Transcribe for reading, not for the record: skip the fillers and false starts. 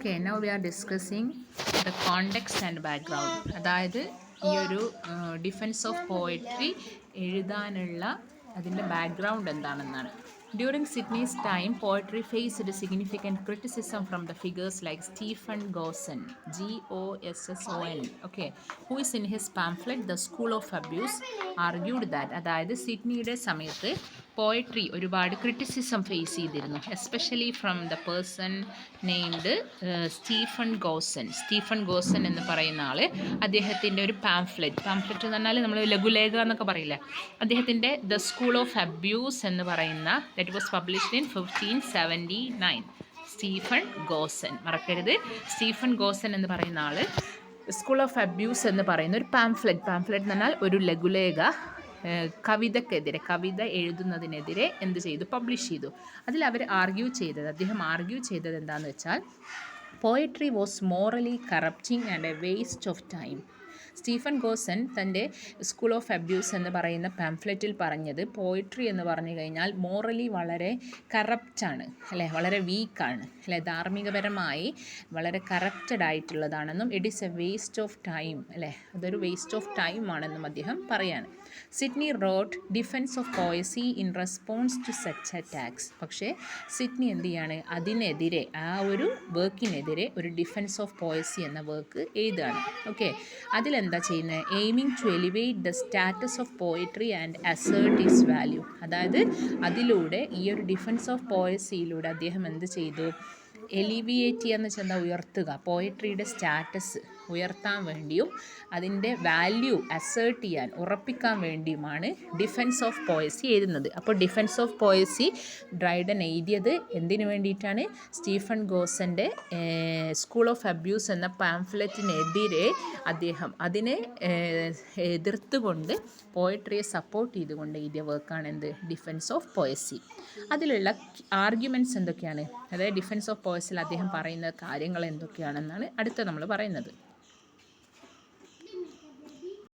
Okay, now we are discussing the context and background. അതായത് ഈ ഒരു ഡിഫൻസ് ഓഫ് പോയട്രി എഴുതാനുള്ള അതിൻ്റെ ബാക്ക്ഗ്രൗണ്ട് എന്താണെന്നാണ്. During Sydney's time, poetry faced significant criticism from the figures like Stephen Gosson, Gosson, okay, who is in his pamphlet The School of Abuse argued that അതായത് സിഡ്നിയുടെ സമയത്ത് poetry ഒരുപാട് criticism face ചെയ്തിരുന്നു, especially from the person named Stephen Gosens എന്ന് പറയുന്ന ആൾ. അദ്ദേഹത്തിൻ്റെ ഒരു pamphlet എന്ന് പറഞ്ഞാൽ നമ്മൾ ലഘുലേഖ എന്നൊക്കെ പറയില്ലേ, അദ്ദേഹത്തിൻ്റെ ദ സ്കൂൾ ഓഫ് അബ്യൂസ് എന്ന് പറയുന്ന that was published in 1579. Stephen Gosens, മറക്കരുത്, സ്റ്റീഫൻ ഗോസൻ എന്ന് പറയുന്ന ആൾ സ്കൂൾ ഓഫ് അബ്യൂസ് എന്ന് പറയുന്ന ഒരു പാംഫ്ലെറ്റ് എന്ന് പറഞ്ഞാൽ ഒരു ലഘുലേഖ കവിത എഴുതുന്നതിനെതിരെ എന്ത് ചെയ്തു, പബ്ലിഷ് ചെയ്തു. അതിൽ അദ്ദേഹം ആർഗ്യൂ ചെയ്തത് എന്താണെന്ന് വെച്ചാൽ poetry was morally corrupting and A waste of time. Stephen Gosens തൻ്റെ സ്കൂൾ ഓഫ് അബ്യൂസ് എന്ന് പറയുന്ന പാംഫ്ലെറ്റിൽ പറഞ്ഞത് പോയിട്രി എന്ന് പറഞ്ഞു കഴിഞ്ഞാൽ മോറലി വളരെ കറപ്റ്റാണ് അല്ലേ, വളരെ വീക്കാണ് അല്ലേ, ധാർമ്മികപരമായി വളരെ കറപ്റ്റഡ് ആയിട്ടുള്ളതാണെന്നും it is a waste of time അല്ലേ, അതൊരു വേസ്റ്റ് ഓഫ് ടൈം ആണെന്നും അദ്ദേഹം പറയാണ്. Sidney wrote defence of poesy in response to such attacks. പക്ഷേ സിഡ്നി എന്ത് ചെയ്യാണ്, അതിനെതിരെ ആ ഒരു വർക്കിനെതിരെ ഒരു ഡിഫൻസ് ഓഫ് പോയസി എന്ന വർക്ക് എഴുതുകയാണ്. ഓക്കെ, അതിലെന്താ ചെയ്യുന്നത്, aiming to elevate the status of poetry and assert its value. അതായത് അതിലൂടെ ഈ ഒരു ഡിഫൻസ് ഓഫ് പോയസിയിലൂടെ അദ്ദേഹം എന്ത് ചെയ്തു, എലിവിയേറ്റ് ചെയ്യാന്ന് വെച്ചാൽ എന്താ, ഉയർത്തുക, പോയട്രിയുടെ സ്റ്റാറ്റസ് ഉയർത്താൻ വേണ്ടിയും അതിൻ്റെ വാല്യൂ അസേർട്ട് ചെയ്യാൻ, ഉറപ്പിക്കാൻ വേണ്ടിയുമാണ് ഡിഫൻസ് ഓഫ് പോയസി എഴുതുന്നത്. അപ്പോൾ ഡിഫൻസ് ഓഫ് പോയസി ഡ്രൈഡൻ എഴുതിയത് എന്തിനു വേണ്ടിയിട്ടാണ്, സ്റ്റീഫൻ ഗോസൻ്റെ സ്കൂൾ ഓഫ് അബ്യൂസ് എന്ന പാംഫ്ലെറ്റിനെതിരെ അദ്ദേഹം അതിനെ എതിർത്തുകൊണ്ട് പോയട്രിയെ സപ്പോർട്ട് ചെയ്തുകൊണ്ട് എഴുതിയ വർക്കാണ് എന്ത്, ഡിഫൻസ് ഓഫ് പോയസി. അതിലുള്ള ആർഗ്യുമെൻറ്റ്സ് എന്തൊക്കെയാണ്, അതായത് ഡിഫൻസ് ഓഫ് പോയസിൽ അദ്ദേഹം പറയുന്ന കാര്യങ്ങൾ എന്തൊക്കെയാണെന്നാണ് അടുത്ത നമ്മൾ പറയുന്നത്.